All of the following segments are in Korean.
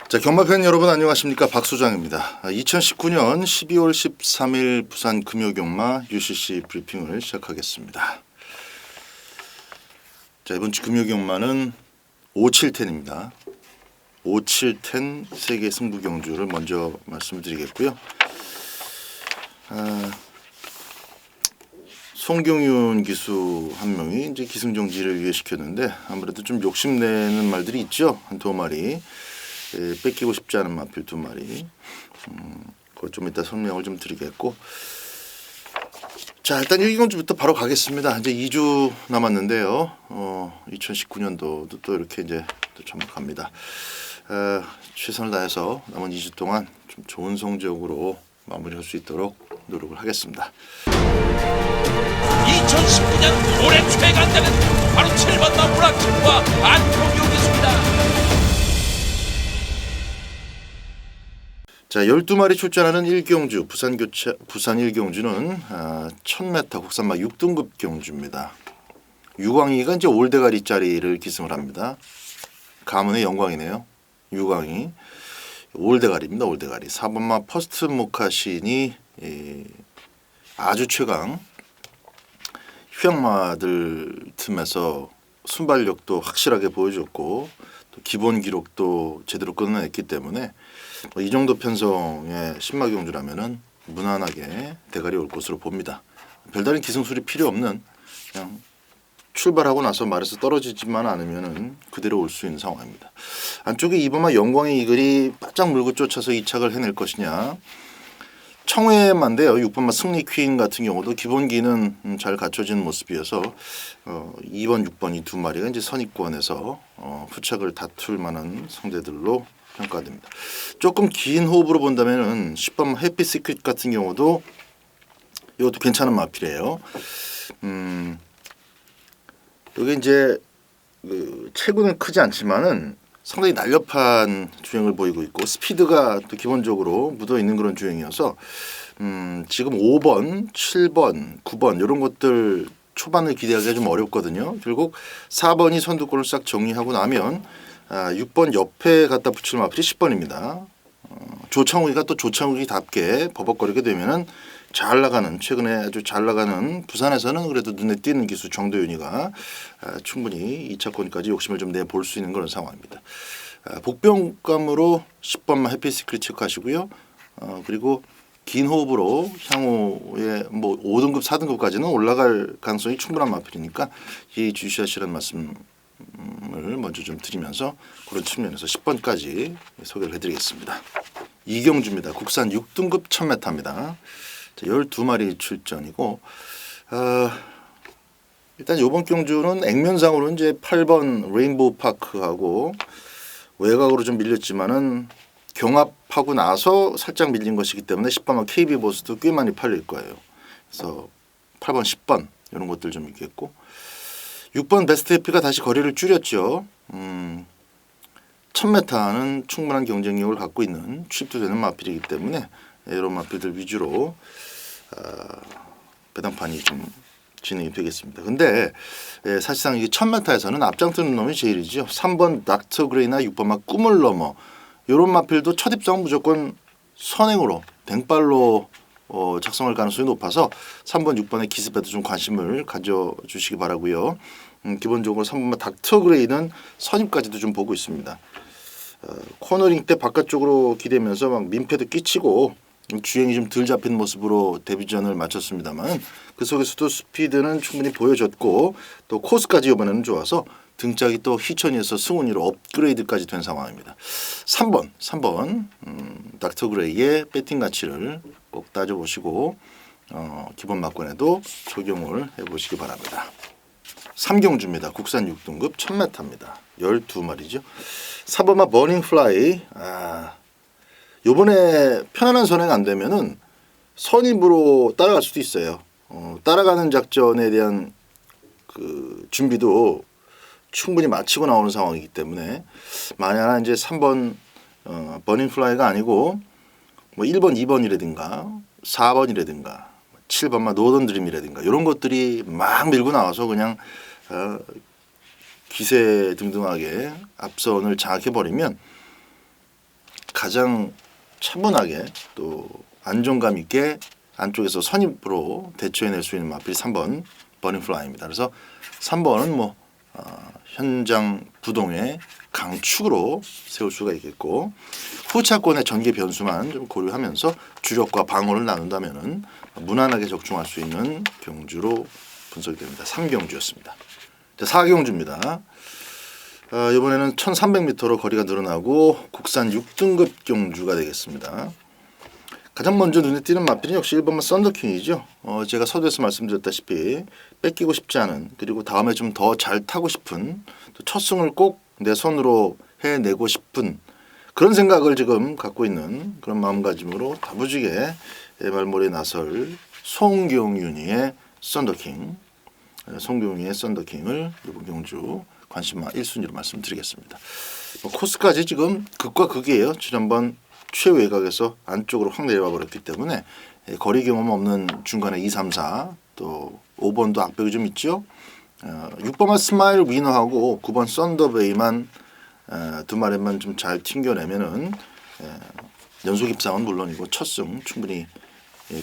자, 경마팬 여러분 안녕하십니까? 박소장입니다. 2019년 12월 13일 부산 금요경마 UCC 브리핑을 시작하겠습니다. 자, 이번 주 금요경마는 5710입니다. 5710 세계 승부 경주를 먼저 말씀드리겠고요. 송경윤 기수 한 명이 이제 기승정지를 유예시켰는데 아무래도 좀 욕심내는 말들이 있죠. 한 두 마리. 뺏기고 싶지 않은 마필 두 마리. 그거 좀 이따 설명을 좀 드리겠고. 자, 일단 1경주부터 바로 가겠습니다. 이제 2주 남았는데요. 2019년도도 또 이렇게 이제 또 접목합니다. 최선을 다해서 남은 2주 동안 좀 좋은 성적으로 마무리할 수 있도록 노력을 하겠습니다. 2019년 올해 최강자는 바로 7번 너브라킹과 안동용 기수입니다. 자, 12마리 출전하는 1경주 부산 1경주는 1000m 국산마 6등급 경주입니다. 유광이가 이제 올대가리 자리를 기승을 합니다. 가문의 영광이네요. 유광이 올대가리입니다. 올대가리. 4번마 퍼스트 모카신이 아주 최강 휴양마들 틈에서 순발력도 확실하게 보여줬고 또 기본 기록도 제대로 끊어냈기 때문에 이 정도 편성의 신마 경주라면은 무난하게 대가리 올 것으로 봅니다. 별다른 기승술이 필요 없는 그냥 출발하고 나서 말에서 떨어지지만 않으면은 그대로 올 수 있는 상황입니다. 안쪽에 2번마 영광의 이글이 바짝 물고 쫓아서 2착을 해낼 것이냐. 청회만데요. 6번마 승리 퀸 같은 경우도 기본기는 잘 갖춰진 모습이어서 2번, 6번 이 두 마리가 이제 선입권에서 후착을 다툴 만한 상대들로 평가됩니다. 조금 긴 호흡으로 본다면은 10번 해피 시큐트 같은 경우도 이것도 괜찮은 마필이에요. 이게 이제 체구는 크지 않지만은 상당히 날렵한 주행을 보이고 있고 스피드가 또 기본적으로 묻어 있는 그런 주행이어서 지금 5번, 7번, 9번 이런 것들 초반을 기대하기가 좀 어렵거든요. 결국 4번이 선두권을 싹 정리하고 나면 6번 옆에 갖다 붙일 마필이 10번입니다. 조창욱이가 또 조창욱이답게 버벅거리게 되면은 잘 나가는 최근에 아주 잘 나가는 부산에서는 그래도 눈에 띄는 기수 정도윤이가 충분히 2차권까지 욕심을 좀 내볼 수 있는 그런 상황입니다. 복병감으로 10번만 해피 시크릿 체크하시고요. 그리고 긴 호흡으로 향후에 뭐 5등급 4등급까지는 올라갈 가능성이 충분한 마필이니까 이 주시하시라는 말씀을 먼저 좀 드리면서 그런 측면에서 10번까지 소개를 해드리겠습니다. 이경주입니다. 국산 6등급 1000m입니다. 12마리 출전이고 일단 이번 경주는 액면상으로 이제 8번 레인보우 파크하고 외곽으로 좀 밀렸지만은 경합하고 나서 살짝 밀린 것이기 때문에 10번만 KB 보스도 꽤 많이 팔릴 거예요. 그래서 8번, 10번 이런 것들 좀 있겠고 6번 베스트 해피가 다시 거리를 줄였죠. 1000m는 충분한 경쟁력을 갖고 있는 취입도 되는 마필이기 때문에 이런 마필들 위주로 배당판이 좀 진행이 되겠습니다. 근데 사실상 이게 1000m에서는 앞장뜨는 놈이 제일이죠. 3번 닥터 그레이나 6번마 꿈을 넘어 이런 마필도 첫 입장 무조건 선행으로 뱅발로 작성할 가능성이 높아서 3번, 6번의 기습에도 좀 관심을 가져주시기 바라고요. 기본적으로 3번마 닥터 그레이는 선입까지도 좀 보고 있습니다. 코너링 때 바깥쪽으로 기대면서 막 민폐도 끼치고 주행이 좀 덜 잡힌 모습으로 데뷔전을 마쳤습니다만 그 속에서도 스피드는 충분히 보여줬고 또 코스까지 이번에는 좋아서 등짝이 또 희천이어서 승훈이로 업그레이드까지 된 상황입니다. 3번 닥터 그레이의 배팅 가치를 꼭 따져보시고 기본 막권에도 적용을 해보시기 바랍니다. 3경주입니다. 국산 6등급 1000m입니다. 12마리죠. 4번마 버닝플라이 요번에 편안한 선행 안 되면은 선입으로 따라갈 수도 있어요. 따라가는 작전에 대한 그 준비도 충분히 마치고 나오는 상황이기 때문에 만약 이제 3번 버닝플라이가 아니고 뭐 1번, 2번이라든가 4번이라든가 7번만 노던 드림이라든가 이런 것들이 막 밀고 나와서 그냥 기세 등등하게 앞선을 장악해버리면 가장 차분하게 또 안정감 있게 안쪽에서 선입으로 대처해낼 수 있는 마필이 3번 버닝플라이입니다. 그래서 3번은 뭐 현장 부동의 강축으로 세울 수가 있겠고 후차권의 전개 변수만 좀 고려하면서 주력과 방어를 나눈다면은 무난하게 적중할 수 있는 경주로 분석이 됩니다. 3경주였습니다. 자, 4경주입니다. 이번에는 1300m로 거리가 늘어나고 국산 6등급 경주가 되겠습니다. 가장 먼저 눈에 띄는 마필은 역시 1번만 썬더킹이죠. 제가 서두에서 말씀드렸다시피 뺏기고 싶지 않은 그리고 다음에 좀 더 잘 타고 싶은 또 첫 승을 꼭 내 손으로 해내고 싶은 그런 생각을 지금 갖고 있는 그런 마음가짐으로 다부지게 말몰이에 나설 송경윤이의 썬더킹 송경윤이의 썬더킹을 이번 경주 관심마 1순위로 말씀드리겠습니다. 코스까지 지금 극과 극이에요. 지난번 최외곽에서 안쪽으로 확 내려와 버렸기 때문에 거리 경험 없는 중간에 2, 3, 4 또 5번도 악벽이 좀 있죠. 6번만 스마일 위너하고 9번 썬더베이만 두 마리만 좀 잘 튕겨내면은 연속 입상은 물론이고 첫승 충분히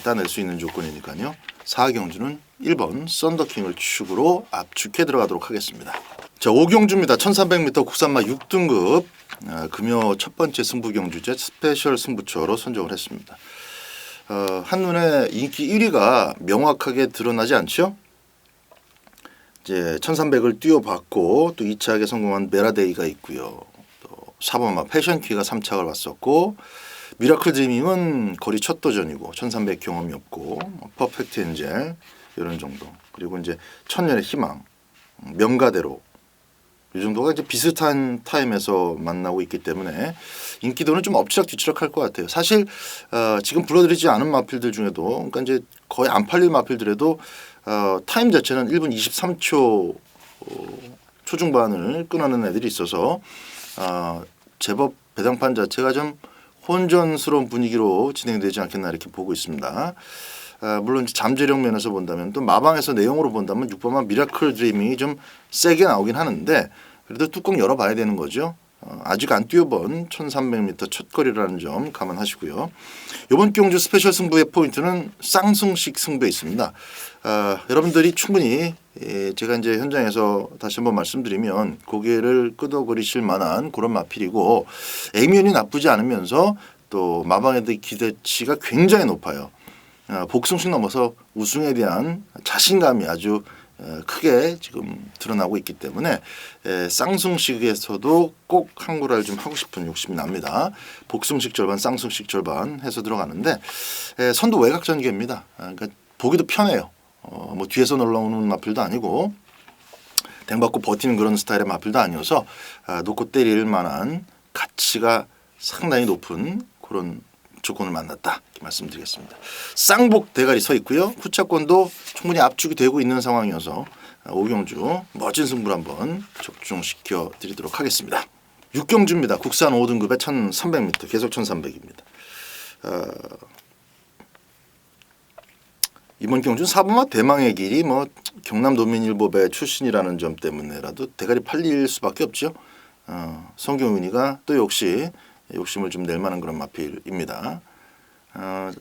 따낼 수 있는 조건이니까요. 4경주는 1번 썬더킹을 축으로 압축해 들어가도록 하겠습니다. 자, 5경주입니다. 1300m 국산마 6등급 금요 첫 번째 승부 경주제 스페셜 승부처로 선정을 했습니다. 한눈에 인기 1위가 명확하게 드러나지 않죠? 이제 1300을 뛰어봤고 또 2차하게 성공한 메라데이가 있고요. 또 4번마 패션키가 3착을 왔었고 미라클 드리밍은 거리 첫 도전이고 1300 경험이 없고 퍼펙트 엔젤 이런 정도. 그리고 이제 천년의 희망, 명가대로 이 정도가 이제 비슷한 타임에서 만나고 있기 때문에 인기도는 좀 엎치락뒤치락 할 것 같아요. 사실 지금 불러드리지 않은 마필들 중에도 그러니까 이제 거의 안 팔릴 마필들에도 타임 자체는 1분 23초 초중반을 끊어낸 애들이 있어서 제법 배당판 자체가 좀 혼전스러운 분위기로 진행되지 않겠나 이렇게 보고 있습니다. 물론 이제 잠재력 면에서 본다면 또 마방에서 내용으로 본다면 6번만 미라클 드리밍이 좀 세게 나오긴 하는데 그래도 뚜껑 열어봐야 되는 거죠. 아직 안 뛰어본 1300m 첫 거리라는 점 감안하시고요. 이번 경주 스페셜 승부의 포인트는 쌍승식 승부에 있습니다. 여러분들이 충분히 제가 이제 현장에서 다시 한번 말씀드리면 고개를 끄덕거리실 만한 그런 마필이고 액면이 나쁘지 않으면서 또 마방에도 기대치가 굉장히 높아요. 복승식 넘어서 우승에 대한 자신감이 아주 크게 지금 드러나고 있기 때문에 쌍승식에서도 꼭 한구라를 좀 하고 싶은 욕심이 납니다. 복승식 절반 쌍승식 절반 해서 들어가는데 선두 외곽 전개입니다. 그러니까 보기도 편해요. 뭐 뒤에서 올라오는 마필도 아니고 댕받고 버티는 그런 스타일의 마필도 아니어서 놓고 때릴 만한 가치가 상당히 높은 그런 조건을 만났다 이렇게 말씀드리겠습니다. 쌍복 대가리 서 있고요. 후차권도 충분히 압축이 되고 있는 상황이어서 오경주 멋진 승부를 한번 적중시켜 드리도록 하겠습니다. 6경주입니다. 국산 5등급의 1300m 계속 1300입니다. 이번 경주는 4번마 대망의 길이 뭐 경남도민일보배 출신이라는 점 때문에라도 대가리 팔릴 수밖에 없죠. 성경윤이가 또 역시 욕심을 좀 낼 만한 그런 마필입니다.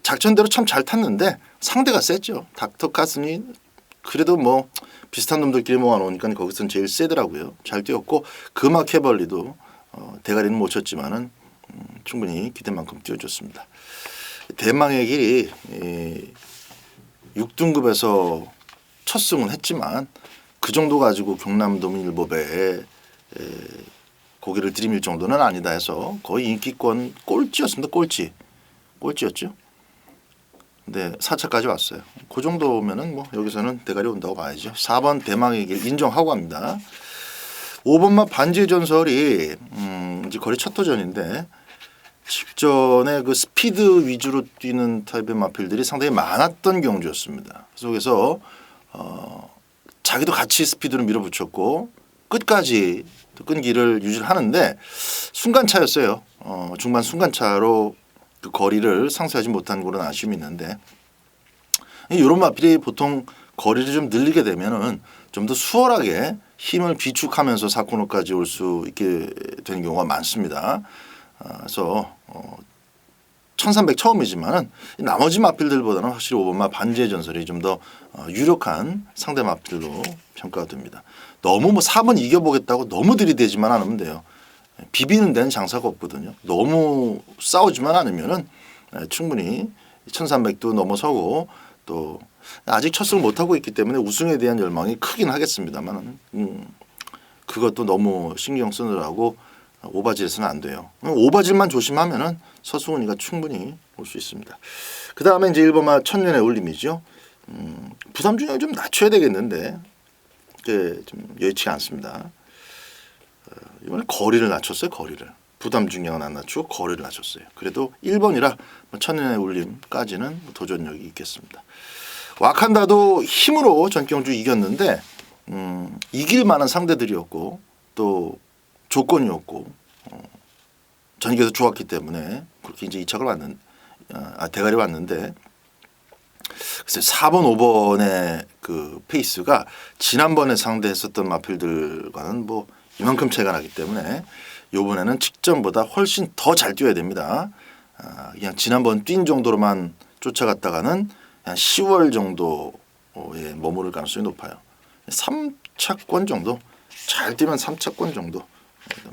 작전대로 참 잘 탔는데 상대가 셌죠. 닥터 카슨이 그래도 뭐 비슷한 놈들끼리 모아놓으니까 거기서는 제일 세더라고요. 잘 뛰었고 금화 캐벌리도 대가리는 못 쳤지만은 충분히 기대만큼 뛰어줬습니다. 대망의 길이 6등급에서 첫 승은 했지만 그 정도 가지고 경남도민일보배에 고개를 들이밀 정도는 아니다 해서 거의 인기권 꼴찌였습니다. 꼴찌였죠. 근데 4차까지 왔어요. 그 정도면은 뭐 여기서는 대가리 온다고 봐야죠. 4번 대망의 길 인정하고 갑니다. 5번마 반지의 전설이 이제 거리 첫 도전인데 직전에 그 스피드 위주로 뛰는 타입의 마필들이 상당히 많았던 경주였습니다. 속에서 자기도 같이 스피드로 밀어붙였고 끝까지 끈기를 유지를 하는데 순간차였어요. 중반 순간차로 그 거리를 상쇄하지 못한 그런 아쉬움이 있는데 이런 마필이 보통 거리를 좀 늘리게 되면은 좀 더 수월하게 힘을 비축하면서 4코너까지 올 수 있게 되는 경우가 많습니다. 그래서 1300 처음이지만은 나머지 마필들보다는 확실히 5번마 반지의 전설이 좀 더 유력한 상대 마필로 평가가 됩니다. 너무 뭐 4번 이겨보겠다고 너무 들이대지만 않으면 돼요. 비비는 데는 장사가 없거든요. 너무 싸우지만 않으면은 충분히 1300도 넘어서고 또 아직 첫 승을 못하고 있기 때문에 우승에 대한 열망이 크긴 하겠습니다만 그것도 너무 신경 쓰느라고 오바질해서는 안 돼요. 오바질만 조심하면은 서승훈이가 충분히 올 수 있습니다. 그 다음에 이제 1번마 천년의 울림이죠. 부담 중량을 좀 낮춰야 되겠는데 그게 좀 여의치가 않습니다. 이번에 거리를 낮췄어요. 거리를. 부담 중량은 안 낮추고 거리를 낮췄어요. 그래도 1번이라 천년의 울림까지는 도전력이 있겠습니다. 와칸다도 힘으로 전경주 이겼는데 이길 만한 상대들이었고 또 조건이었고 전기에서 좋았기 때문에 그렇게 이제 2착을 왔는 대가리 왔는데 글쎄 4번 5번의 그 페이스가 지난번에 상대했었던 마필들과는 뭐 이만큼 차이가 나기 때문에 이번에는 직전보다 훨씬 더 잘 뛰어야 됩니다. 그냥 지난번 뛴 정도로만 쫓아갔다가는 한 10월 정도에 머무를 가능성이 높아요. 3차권 정도 잘 뛰면 3차권 정도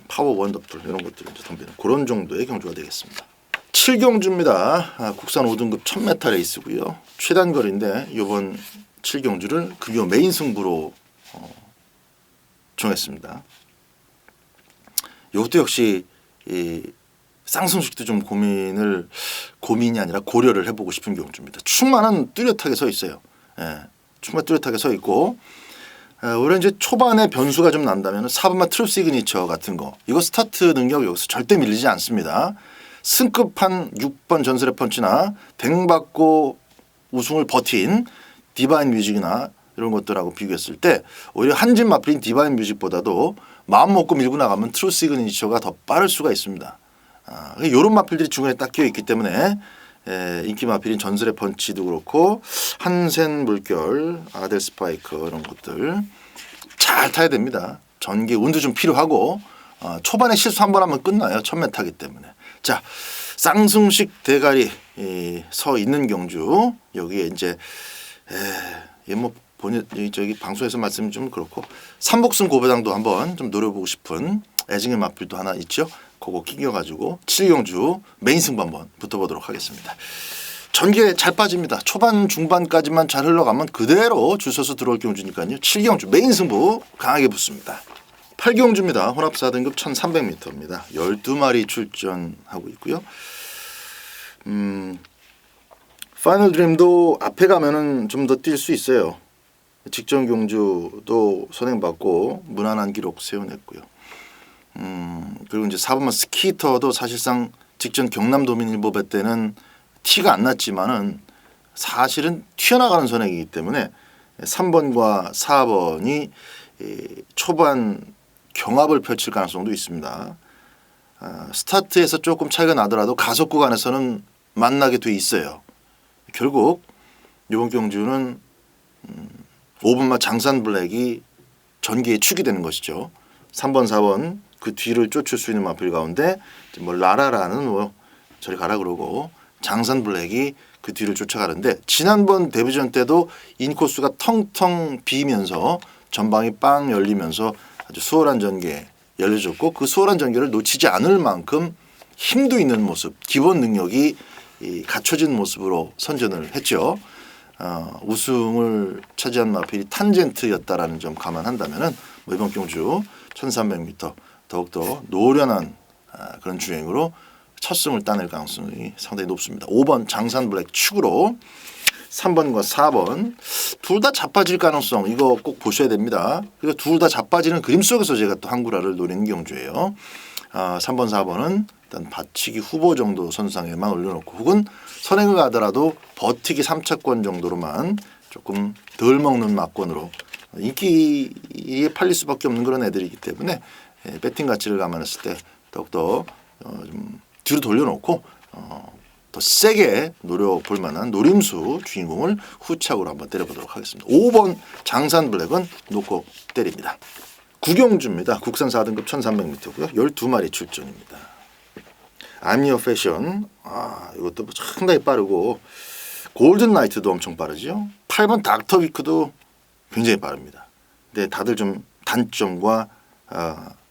파워 원더풀 이런 것들 이제 덤비는 그런 정도의 경주가 되겠습니다. 7경주입니다. 국산 5등급 1000m 레이스고요. 최단 거리인데 이번 7경주를 급여 메인 승부로 정했습니다. 이것도 역시 이 쌍승식도 좀 고민이 아니라 고려를 해보고 싶은 경주입니다. 충만한 뚜렷하게 서 있어요. 충만 뚜렷하게 서 있고 올해 이제 초반에 변수가 좀 난다면 4번마 트루 시그니처 같은 거 이거 스타트 능력 여기서 절대 밀리지 않습니다. 승급한 6번 전설의 펀치나 댕 받고 우승을 버틴 디바인 뮤직이나 이런 것들하고 비교했을 때 오히려 한진 마필인 디바인 뮤직보다도 마음 먹고 밀고 나가면 트루 시그니처가 더 빠를 수가 있습니다. 이런 마필들이 중간에 딱 끼어 있기 때문에 인기 마필인 전설의 펀치도 그렇고 한센 물결, 아델 스파이크 이런 것들 잘 타야 됩니다. 전기 운도 좀 필요하고 초반에 실수 한 번 하면 끝나요. 1000m이기 때문에. 자, 쌍승식 대가리 서 있는 경주 여기에 이제 뭐 저기 방송에서 말씀 좀 그렇고 삼복승 고배당도 한번 좀 노려보고 싶은 애증의 마필도 하나 있죠. 그거 끼겨가지고 7경주 메인 승부 한번 붙어보도록 하겠습니다. 전개 잘 빠집니다. 초반 중반까지만 잘 흘러가면 그대로 줄 서서 들어올 경주니까요. 7경주 메인 승부 강하게 붙습니다. 8경주입니다. 혼합 4등급 1300m입니다. 12마리 출전하고 있고요. 파이널 드림도 앞에 가면은 좀 더 뛸 수 있어요. 직전 경주도 선행받고 무난한 기록 세워냈고요. 그리고 이제 4번마 스키터도 사실상 직전 경남도민일보배 때는 티가 안 났지만은 사실은 튀어나가는 선행이기 때문에 3번과 4번이 초반 경합을 펼칠 가능성도 있습니다. 스타트에서 조금 차이가 나더라도 가속 구간에서는 만나게 돼 있어요. 결국 이번 경주는 5번마 장산 블랙이 전기에 축이 되는 것이죠. 3번, 4번 그 뒤를 쫓을 수 있는 마필 가운데 뭐 라라라는 뭐 저리 가라 그러고 장산 블랙이 그 뒤를 쫓아가는데 지난번 데뷔전 때도 인코스가 텅텅 비면서 전방이 빵 열리면서 아주 수월한 전개 열려줬고 그 수월한 전개를 놓치지 않을 만큼 힘도 있는 모습, 기본 능력이 갖춰진 모습으로 선전을 했죠. 우승을 차지한 마필이 탄젠트였다라는 점 감안한다면은 뭐 이번 경주 1300m 더욱더 노련한 그런 주행으로 첫 승을 따낼 가능성이 상당히 높습니다. 5번 장산 블랙 축으로 3번과 4번 둘 다 자빠질 가능성 이거 꼭 보셔야 됩니다. 그리고 둘 다 자빠지는 그림 속에서 제가 또 한구라를 노리는 경주예요. 3번 4번은 일단 받치기 후보 정도 선상에만 올려놓고 혹은 선행을 가더라도 버티기 3차권 정도로만 조금 덜 먹는 막권으로 인기에 팔릴 수밖에 없는 그런 애들이기 때문에 배팅 가치를 감안했을 때 더욱더 좀 뒤로 돌려놓고 더 세게 노려볼 만한 노림수 주인공을 후착으로 한번 때려보도록 하겠습니다. 5번 장산 블랙은 놓고 때립니다. 구경주입니다. 국산 4등급 1300m고요. 12마리 출전입니다. I'm Your Fashion. 이것도 상당히 빠르고 골든 나이트도 엄청 빠르죠. 8번 닥터 위크도 굉장히 빠릅니다. 근데 다들 좀 단점과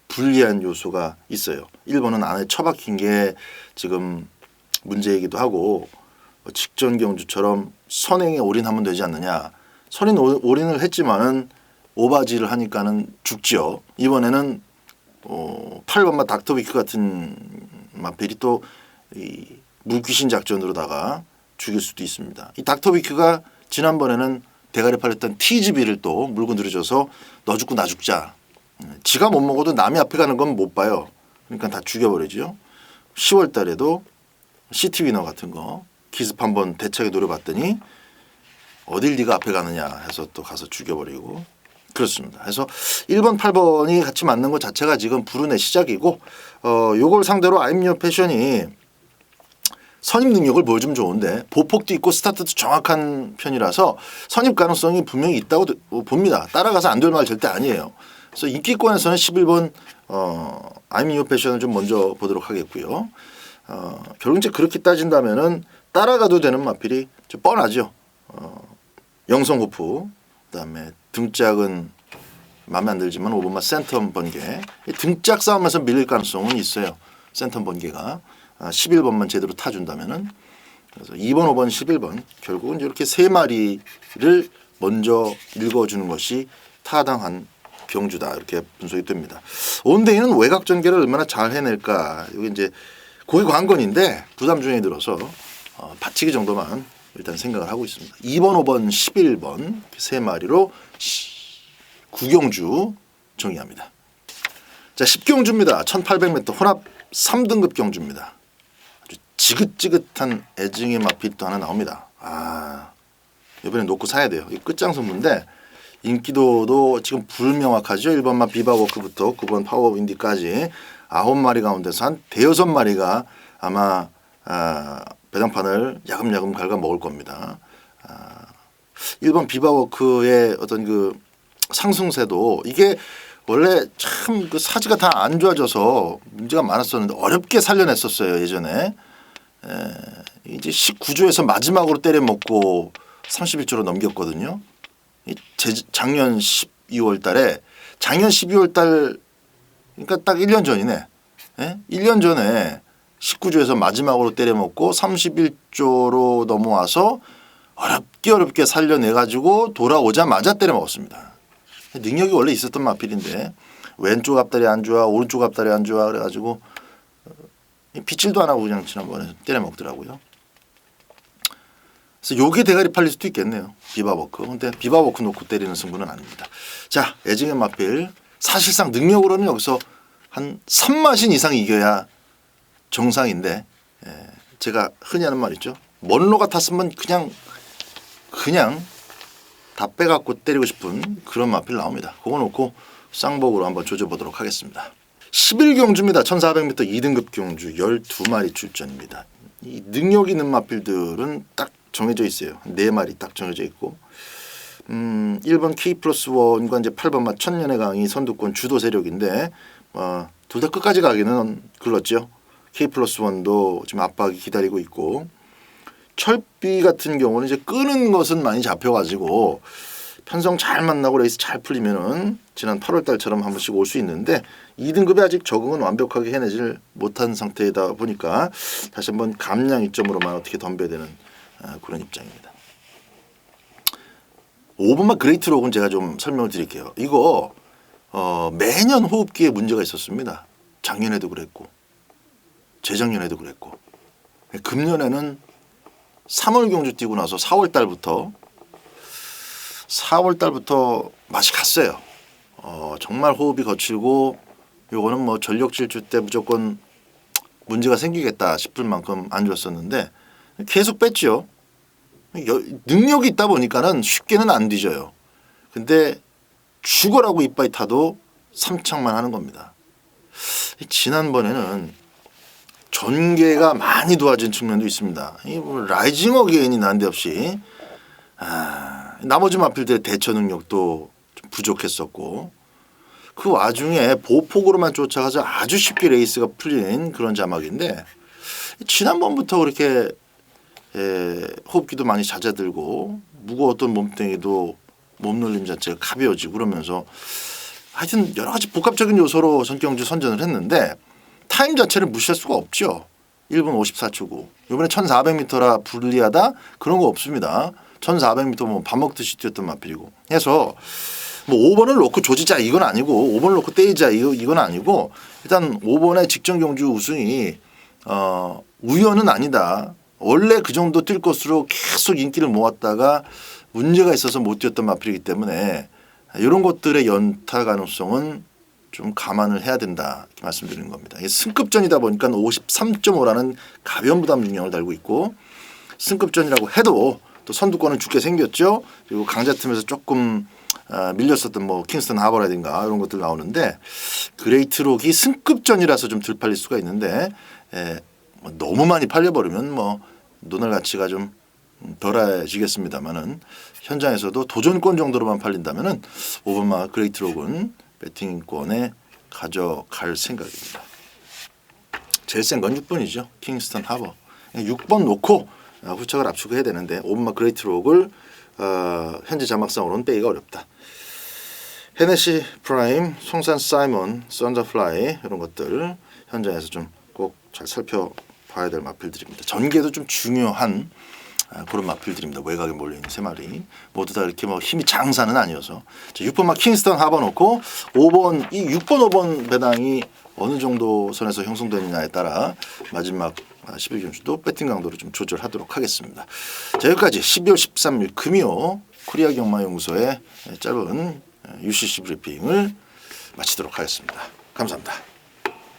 불리한 요소가 있어요. 1번은 안에 처박힌 게 지금 문제이기도 하고 직전 경주처럼 선행에 올인하면 되지 않느냐. 선행 올인을 했지만은 오바지를 하니까는 죽죠. 이번에는 8번마 닥터 위크 같은 마필이 또 이 물귀신 작전으로다가 죽일 수도 있습니다. 이 닥터 위크가 지난번에는 대가리 팔렸던 TGB를 또 물고 늘어져서 너 죽고 나 죽자. 지가 못 먹어도 남이 앞에 가는 건 못 봐요. 그러니까 다 죽여버리죠. 10월 달에도 시티 위너 같은 거 기습 한번 대차게 노려봤더니 어딜 네가 앞에 가느냐 해서 또 가서 죽여버리고 그렇습니다. 그래서 1번, 8번이 같이 맞는 것 자체가 지금 불운의 시작이고 요걸 상대로 I'm Your Passion이 선입 능력을 보여주면 좋은데 보폭도 있고 스타트도 정확한 편이라서 선입 가능성이 분명히 있다고 봅니다. 따라가서 안 될 말 절대 아니에요. 그래서 인기권에서는 11번 I'm Your Passion을 좀 먼저 보도록 하겠고요. 결국 이제 그렇게 따진다면은 따라가도 되는 마필이 좀 뻔하죠. 영성호프, 그다음에 등짝은 마음에 안 들지만 5번만 센텀 번개. 등짝 싸움에서 밀릴 가능성은 있어요. 센텀 번개가 11번만 제대로 타준다면은. 그래서 2번, 5번, 11번 결국은 이렇게 세 마리를 먼저 읽어주는 것이 타당한 경주다 이렇게 분석이 됩니다. 온데이는 외곽 전개를 얼마나 잘 해낼까. 이게 이제 고기 관건인데 부담 중에 들어서 받치기 정도만 일단 생각을 하고 있습니다. 2번, 5번, 11번 세 마리로 구경주 정의합니다. 자, 10경주입니다. 1800m 혼합 3등급 경주입니다. 아주 지긋지긋한 애증의 마필 또 하나 나옵니다. 이번에 놓고 사야 돼요. 이 끝장선무인데 인기도도 지금 불명확하죠. 1번만 비바워크부터 9번 파워윈디까지 9마리 가운데서 한 대여섯 마리가 아마 배당판을 야금야금 갉아 먹을 겁니다. 1번 비바워크의 어떤 그 상승세도 이게 원래 참 그 사지가 다 안 좋아져서 문제가 많았었는데 어렵게 살려냈었어요. 예전에. 이제 19조에서 마지막으로 때려먹고 31조로 넘겼거든요. 작년 12월 달에 작년 12월 달 그러니까 딱 1년 전이네. 1년 전에 19조에서 마지막으로 때려먹고 31조로 넘어와서 어렵게 살려내가지고 돌아오자마자 때려먹었습니다. 능력이 원래 있었던 마필인데 왼쪽 앞다리 안 좋아 오른쪽 앞다리 안 좋아 그래가지고 빗질도 안 하고 그냥 지난번에 때려먹더라고요. 그래서 요게 대가리 팔릴 수도 있겠네요. 비바워크. 근데 비바워크 놓고 때리는 승부는 아닙니다. 자, 애증의 마필 사실상 능력으로는 여기서 한 3마신 이상 이겨야 정상인데 제가 흔히 하는 말 있죠. 먼로 같았으면 그냥 다 빼갖고 때리고 싶은 그런 마필 나옵니다. 그거 놓고 쌍복으로 한번 조져보도록 하겠습니다. 11경주입니다. 1400m 2등급 경주 12마리 출전입니다. 이 능력 있는 마필들은 딱 정해져 있어요. 4마리 딱 정해져 있고 1번 K+1과 이제 8번마 천년의 강이 선두권 주도 세력인데 둘 다 끝까지 가기는 글렀죠. K+1도 지금 압박이 기다리고 있고 철비 같은 경우는 이제 끄는 것은 많이 잡혀가지고 편성 잘 만나고 레이스 잘 풀리면은 지난 8월 달처럼 한 번씩 올 수 있는데 2등급에 아직 적응은 완벽하게 해내질 못한 상태이다 보니까 다시 한번 감량 이점으로만 어떻게 덤벼야 되는 그런 입장입니다. 5번마 그레이트 록은 제가 좀 설명을 드릴게요. 이거 매년 호흡기에 문제가 있었습니다. 작년에도 그랬고 재작년에도 그랬고 금년에는 3월 경주 뛰고 나서 4월 달부터 맛이 갔어요. 정말 호흡이 거칠고 요거는 뭐 전력 질주 때 무조건 문제가 생기겠다 싶을 만큼 안 좋았었는데 계속 뺐죠. 능력이 있다 보니까는 쉽게는 안 뒤져요. 근데 죽어라고 이빠이 타도 삼창만 하는 겁니다. 지난번에는 전개가 많이 도와준 측면도 있습니다. 뭐 라이징 어게인이 난데없이 나머지 마필들의 대처 능력도 좀 부족했었고 그 와중에 보폭으로만 쫓아가서 아주 쉽게 레이스가 풀린 그런 자막인데 지난번부터 그렇게 호흡기도 많이 잦아들고 무거웠던 몸뚱이도 몸놀림 자체가 가벼워지고 그러면서 하여튼 여러 가지 복합적인 요소로 전경주 선전을 했는데 타임 자체를 무시할 수가 없죠. 1분 54초고 이번에 1400m라 불리하다 그런 거 없습니다. 1400m 뭐 밥 먹듯이 뛰었던 마필이고 해서 뭐 5번을 놓고 조지자 이건 아니고 5번을 놓고 떼이자 이건 아니고 일단 5번의 직전 경주 우승이 우연은 아니다. 원래 그 정도 뛸 것으로 계속 인기를 모았다가 문제가 있어서 못 뛰었던 마필이기 때문에 이런 것들의 연타 가능성은 좀 감안을 해야 된다 이렇게 말씀드리는 겁니다. 이게 승급전이다 보니까 53.5라는 가벼운 부담 중량을 달고 있고 승급전이라고 해도 또 선두권은 죽게 생겼죠. 그리고 강자팀에서 조금 밀렸었던 뭐 킹스턴 하버라든가 이런 것들 나오는데 그레이트록이 승급전이라서 좀 덜 팔릴 수가 있는데 뭐 너무 많이 팔려버리면 뭐 논할 가치가 좀 덜해지겠습니다만은 현장에서도 도전권 정도로만 팔린다면은 5번마 그레이트록은 배팅권에 가져갈 생각입니다. 제일 센 건 6번이죠. 킹스턴 하버. 6번 놓고 후착을 압축을 해야 되는데 5번마 그레이트록을 현재 자막상으로는 빼기가 어렵다. 헤네시 프라임, 송산 사이먼, 썬더플라이 이런 것들 현장에서 좀 꼭 잘 살펴봐야 될 마필들입니다. 전개도 좀 중요한 그런 마필들입니다. 외곽에 몰려있는 세 마리 모두 다 이렇게 뭐 힘이 장사는 아니어서 6번마 킹스턴 하버 놓고 5번 이 6번 5번 배당이 어느 정도 선에서 형성되느냐에 따라 마지막 11경주도 배팅 강도를 좀 조절하도록 하겠습니다. 자, 여기까지 12월 13일 금요 코리아 경마연구소의 짧은 UCC 브리핑을 마치도록 하겠습니다. 감사합니다.